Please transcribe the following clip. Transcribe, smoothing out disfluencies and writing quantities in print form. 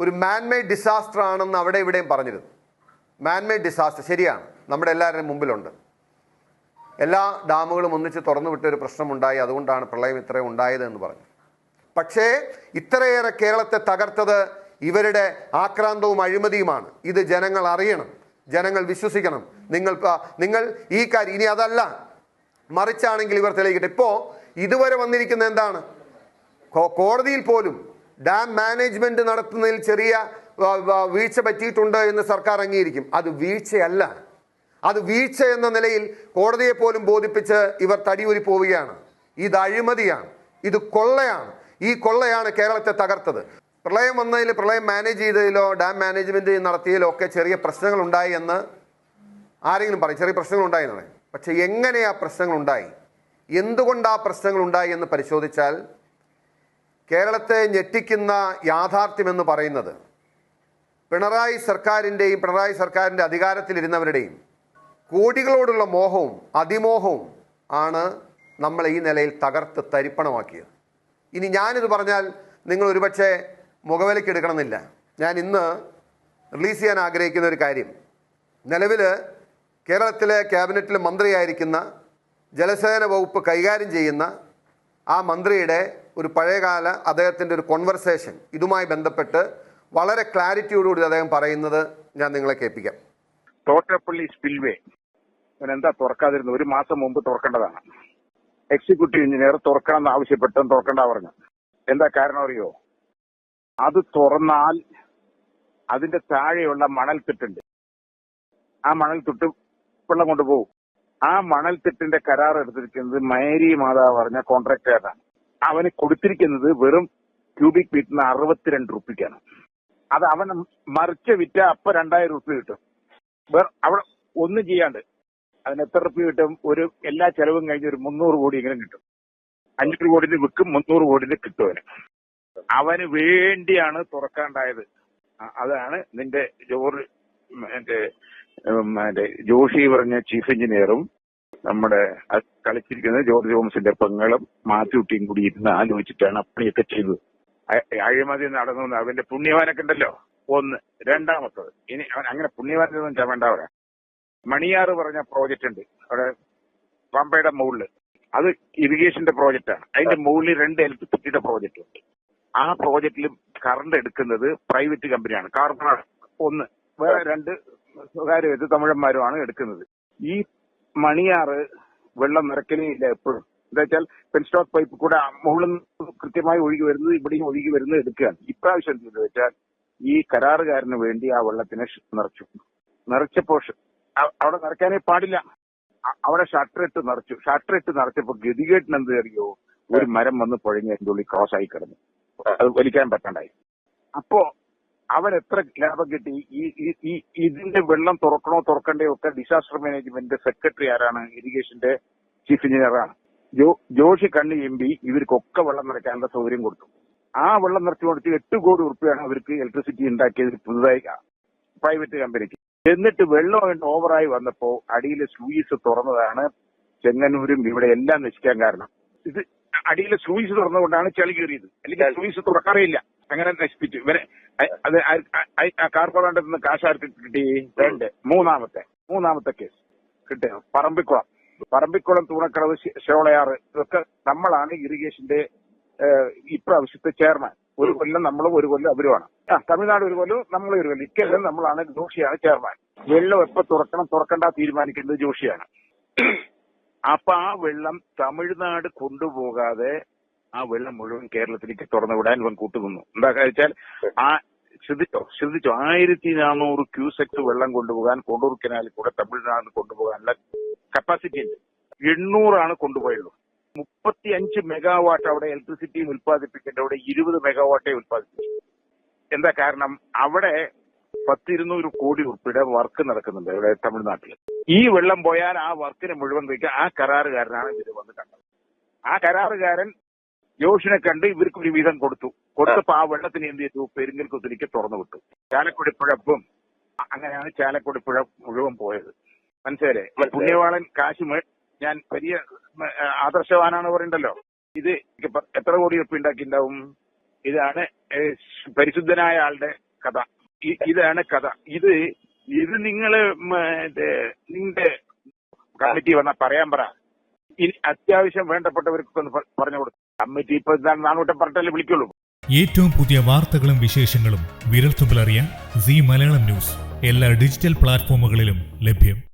ഒരു man-made disaster ആണെന്ന് അവിടെ ഇവിടെയും പറഞ്ഞിരുന്നു. മാൻമെയ്ഡ് ഡിസാസ്റ്റർ ശരിയാണ്, നമ്മുടെ എല്ലാവരുടെയും മുമ്പിലുണ്ട്. എല്ലാ ഡാമുകളും ഒന്നിച്ച് തുറന്നു വിട്ടൊരു പ്രശ്നമുണ്ടായി, അതുകൊണ്ടാണ് പ്രളയം ഇത്രയും ഉണ്ടായത് എന്ന് പറഞ്ഞു. പക്ഷേ ഇത്രയേറെ കേരളത്തെ തകർത്തത് ഇവരുടെ ആക്രാന്തവും അഴിമതിയുമാണ്. ഇത് ജനങ്ങൾ അറിയണം, ജനങ്ങൾ വിശ്വസിക്കണം. നിങ്ങൾ ഈ കാര്യം ഇനി അതല്ല മറിച്ചാണെങ്കിൽ ഇവർ തെളിയിക്കട്ടെ. ഇപ്പോൾ ഇതുവരെ വന്നിരിക്കുന്ന എന്താണ്? കോടതിയിൽ പോലും ഡാം മാനേജ്മെന്റ് നടത്തുന്നതിൽ ചെറിയ വീഴ്ച പറ്റിയിട്ടുണ്ട് എന്ന് സർക്കാർ അംഗീകരിക്കും. അത് വീഴ്ചയല്ല, അത് വീഴ്ച എന്ന നിലയിൽ കോടതിയെ പോലും ബോധിപ്പിച്ച് ഇവർ തടിയൂരി പോവുകയാണ്. ഇത് അഴിമതിയാണ്, ഇത് കൊള്ളയാണ്. ഈ കൊള്ളയാണ് കേരളത്തെ തകർത്തത്. പ്രളയം വന്നതിൽ, പ്രളയം മാനേജ് ചെയ്തതിലോ ഡാം മാനേജ്മെന്റ് നടത്തിയതിലോ ഒക്കെ ചെറിയ പ്രശ്നങ്ങൾ ഉണ്ടായി എന്ന് ആരെങ്കിലും പറയും. ചെറിയ പ്രശ്നങ്ങൾ ഉണ്ടായി എന്ന് പറയും. പക്ഷെ എങ്ങനെ ആ പ്രശ്നങ്ങൾ ഉണ്ടായി, എന്തുകൊണ്ട് ആ പ്രശ്നങ്ങൾ ഉണ്ടായി എന്ന് പരിശോധിച്ചാൽ കേരളത്തെ ഞെട്ടിക്കുന്ന യാഥാർത്ഥ്യമെന്ന് പറയുന്നത് പിണറായി സർക്കാരിൻ്റെ അധികാരത്തിലിരുന്നവരുടെയും കോടികളോടുള്ള മോഹവും അതിമോഹവും ആണ് നമ്മളെ ഈ നിലയിൽ തകർത്ത് തരിപ്പണമാക്കിയത്. ഇനി ഞാനിത് പറഞ്ഞാൽ നിങ്ങൾ ഒരുപക്ഷെ മുഖവിലയ്ക്ക് എടുക്കണമെന്നില്ല. ഞാൻ ഇന്ന് റിലീസ് ചെയ്യാൻ ആഗ്രഹിക്കുന്ന ഒരു കാര്യം, നിലവിൽ കേരളത്തിലെ ക്യാബിനറ്റിൽ മന്ത്രിയായിരിക്കുന്ന ജലസേന വകുപ്പ് കൈകാര്യം ചെയ്യുന്ന ആ മന്ത്രിയുടെ ഒരു പഴയകാല അദ്ദേഹത്തിൻ്റെ ഒരു കോൺവെർസേഷൻ ഇതുമായി ബന്ധപ്പെട്ട് വളരെ ക്ലാരിറ്റിയോടുകൂടി അദ്ദേഹം പറയുന്നത് ഞാൻ നിങ്ങളെ കേൾപ്പിക്കാം. തോട്ടപ്പള്ളി സ്പിൽവേ എന്താ തുറക്കാതിരുന്നത്? ഒരു മാസം മുമ്പ് തുറക്കേണ്ടതാണ്. എക്സിക്യൂട്ടീവ് എഞ്ചിനീയർ തുറക്കണമെന്ന് ആവശ്യപ്പെട്ടും തുറക്കണ്ട പറഞ്ഞു. എന്താ കാരണം അറിയോ? അത് തുറന്നാൽ അതിന്റെ താഴെയുള്ള മണൽത്തിട്ടുണ്ട്, ആ മണൽത്തിട്ട് വെള്ളം കൊണ്ടുപോകും. ആ മണൽത്തിട്ടിന്റെ കരാർ എടുത്തിരിക്കുന്നത് മേരി മാതാവ് പറഞ്ഞ കോൺട്രാക്ടറാണ്. അവന് കൊടുത്തിരിക്കുന്നത് വെറും ക്യൂബിക് മീറ്ററിന് 62 രൂപയ്ക്കാണ്. അത് അവൻ മറിച്ച് വിറ്റ അപ്പൊ 2000 രൂപ കിട്ടും. അവിടെ ഒന്നും ചെയ്യാണ്ട് അതിന് എത്ര രൂപ കിട്ടും? എല്ലാ ചെലവും കഴിഞ്ഞ് ഒരു 300 കോടിയെങ്കിലും കിട്ടും. 500 കോടിന് വിൽക്കും, 300 കോടിന് കിട്ടും. അവന് വേണ്ടിയാണ് തുറക്കാണ്ടായത്. അതാണ് നിന്റെ ജോഷി പറഞ്ഞ ചീഫ് എഞ്ചിനീയറും നമ്മുടെ കളിച്ചിരിക്കുന്നത് ജോർജ് തോമസിന്റെ പെങ്ങളും മാത്യുട്ടിയും കൂടി ഇരുന്ന് ആലോചിച്ചിട്ടാണ് പണിയൊക്കെ ചെയ്തത്. അഴിമതി നടന്നു. അവന്റെ പുണ്യവാനൊക്കെ ഉണ്ടല്ലോ, ഒന്ന്. രണ്ടാമത്തത്, ഇനി അവൻ അങ്ങനെ പുണ്യവാനൊന്നും വേണ്ട. അവിടെ മണിയാറ് പറഞ്ഞ പ്രോജക്റ്റ് ഉണ്ട് അവിടെ പമ്പയുടെ മുകളില്. അത് ഇറിഗേഷന്റെ പ്രോജക്റ്റാണ്. അതിന്റെ മുകളിൽ 2 ഇലക്ട്രിസിറ്റിയുടെ പ്രോജക്റ്റ് ഉണ്ട്. ആ പ്രോജക്റ്റിൽ കറണ്ട് എടുക്കുന്നത് പ്രൈവറ്റ് കമ്പനിയാണ്. കാർബൺ ഒന്ന്, വേറെ 2 സ്വകാര്യ തമിഴന്മാരുമാണ് എടുക്കുന്നത്. ഈ മണിയാറ് വെള്ളം നിറയ്ക്കലേ ഇല്ല എപ്പോഴും. എന്താ വെച്ചാൽ പെൻസ്റ്റോക്ക് പൈപ്പ് കൂടെ മുകളിൽ കൃത്യമായി ഒഴുകി വരുന്നത് ഇവിടെയും ഒഴുകി വരുന്നത് എടുക്കുകയാണ്. ഇപ്രാവശ്യം ചെയ്ത് വെച്ചാൽ ഈ കരാറുകാരന് വേണ്ടി ആ വെള്ളത്തിനെ നിറച്ചപ്പോൾ അവിടെ നിറയ്ക്കാനേ പാടില്ല. അവിടെ ഷട്ടറിട്ട് നിറച്ചപ്പോ ഗതികേട്ടിന് എന്ത് അറിയോ? ഒരു മരം വന്ന് പുഴങ്ങി അതിന്റെ ഉള്ളിൽ ക്രോസ് ആയി കിടന്നു. അത് വലിക്കാൻ പറ്റണ്ടായി. അപ്പോ അവൻ എത്ര ലാഭം കിട്ടി? ഇതിന്റെ വെള്ളം തുറക്കണോ തുറക്കണ്ടയോ ഒക്കെ ഡിസാസ്റ്റർ മാനേജ്മെന്റ് സെക്രട്ടറി ആരാണ്? ഇറിഗേഷന്റെ ചീഫ് എഞ്ചിനീയറാണ്. ജോഷി കണ്ണി MP ഇവർക്കൊക്കെ വെള്ളം നിറയ്ക്കാനുള്ള സൗകര്യം കൊടുത്തു. ആ വെള്ളം നിറച്ചു കൊടുത്ത് 8 കോടി രൂപയാണ് അവർക്ക് ഇലക്ട്രിസിറ്റി ഉണ്ടാക്കിയത് പുതുതായി പ്രൈവറ്റ് കമ്പനിക്ക്. എന്നിട്ട് വെള്ളം ഓവറായി വന്നപ്പോ അടിയിലെ സ്ലൂയിസ് തുറന്നതാണ് ചെങ്ങന്നൂരും ഇവിടെ എല്ലാം നശിക്കാൻ കാരണം. ഇത് അടിയിലെ സ്ലൂയിസ് തുറന്നുകൊണ്ടാണ് ചെളി കയറിയത്. അല്ലെങ്കിൽ സ്ലൂയിസ് തുറക്കാറില്ല. അങ്ങനെ നശിപ്പിച്ചു ഇവരെ. അത് കാർക്കോളാണ്ടിൽ നിന്ന് കാശാർക്ക് കിട്ടി. മൂന്നാമത്തെ കേസ് കിട്ടിയ പറമ്പിക്കുളം തൂണക്കടവ് ഷോളയാറ് ഇതൊക്കെ നമ്മളാണ് ഇറിഗേഷന്റെ ഇപ്രാവശ്യത്തെ ചെയർമാൻ. ഒരു കൊല്ലം നമ്മളും ഒരു കൊല്ലം അവരുമാണ്. തമിഴ്നാട് ഒരു കൊല്ലം നമ്മളും ഒരു കൊല്ലം. ഇക്കെല്ലാം നമ്മളാണ്. ജോഷിയാണ് ചെയർമാൻ. വെള്ളം എപ്പോ തുറക്കണ്ട തീരുമാനിക്കുന്നത് ജോഷിയാണ്. അപ്പൊ ആ വെള്ളം തമിഴ്നാട് കൊണ്ടുപോകാതെ ആ വെള്ളം മുഴുവൻ കേരളത്തിലേക്ക് തുറന്നു വിടാൻ ഇവൻ കൂട്ടുനിന്നു. എന്താ വെച്ചാൽ ശ്രദ്ധിച്ചോ 1400 ക്യൂസെക്സ് വെള്ളം കൊണ്ടുപോകാൻ കൊണ്ടൂർ കനാലിൽ കൂടെ തമിഴ്നാട് കൊണ്ടുപോകാനുള്ള കപ്പാസിറ്റി ഉണ്ട്. 800 കൊണ്ടുപോയുള്ളൂ. 35 മെഗാവാട്ട് അവിടെ ഇലക്ട്രിസിറ്റി ഉൽപ്പാദിപ്പിക്കേണ്ട അവിടെ 20 മെഗാവാട്ടേ ഉൽപ്പാദിപ്പിച്ചു. എന്താ കാരണം? അവിടെ 100-200 കോടി രൂപയുടെ വർക്ക് നടക്കുന്നുണ്ട് ഇവിടെ തമിഴ്നാട്ടിൽ. ഈ വെള്ളം പോയാൽ ആ വർക്കിന് മുഴുവൻ വയ്ക്കാൻ ആ കരാറുകാരനാണ് ഇവര് വന്ന് കണ്ടത്. ആ കരാറുകാരൻ ജോഷിനെ കണ്ട് ഇവർക്ക് ഒരു വീതം കൊടുത്തപ്പോ ആ വെള്ളത്തിന് എന്ത് ചെയ്തു? പെരിങ്ങൽകുത്തിലേക്ക് തുറന്നു വിട്ടു. ചാലക്കുടി പുഴപ്പും അങ്ങനെയാണ് ചാലക്കുടി പുഴ മുഴുവൻ പോയത്. മനസ്സിലായില്ലേ? പുണ്യവാളൻ കാശ് ഞാൻ വലിയ ആദർശവാനാണ് പറയണ്ടല്ലോ. ഇത് എത്ര കോടി രൂപ ഉണ്ടാക്കിണ്ടാവും? ഇതാണ് പരിശുദ്ധനായ ആളുടെ കഥ. ഇതാണ് കഥ. ഇത് നിങ്ങള് നിങ്ങളുടെ കമ്മിറ്റി വന്നാൽ പറയാൻ പറ. ഇനി അത്യാവശ്യം വേണ്ടപ്പെട്ടവർക്കൊന്ന് പറഞ്ഞു കൊടുക്കും. കമ്മിറ്റി ഇപ്പൊ നാനൂറ്റം പറഞ്ഞല്ലേ വിളിക്കുള്ളൂ. ഏറ്റവും പുതിയ വാർത്തകളും വിശേഷങ്ങളും വിരൽത്തുമ്പിലറിയാൻ സീ മലയാളം ന്യൂസ് എല്ലാ ഡിജിറ്റൽ പ്ലാറ്റ്ഫോമുകളിലും ലഭ്യം.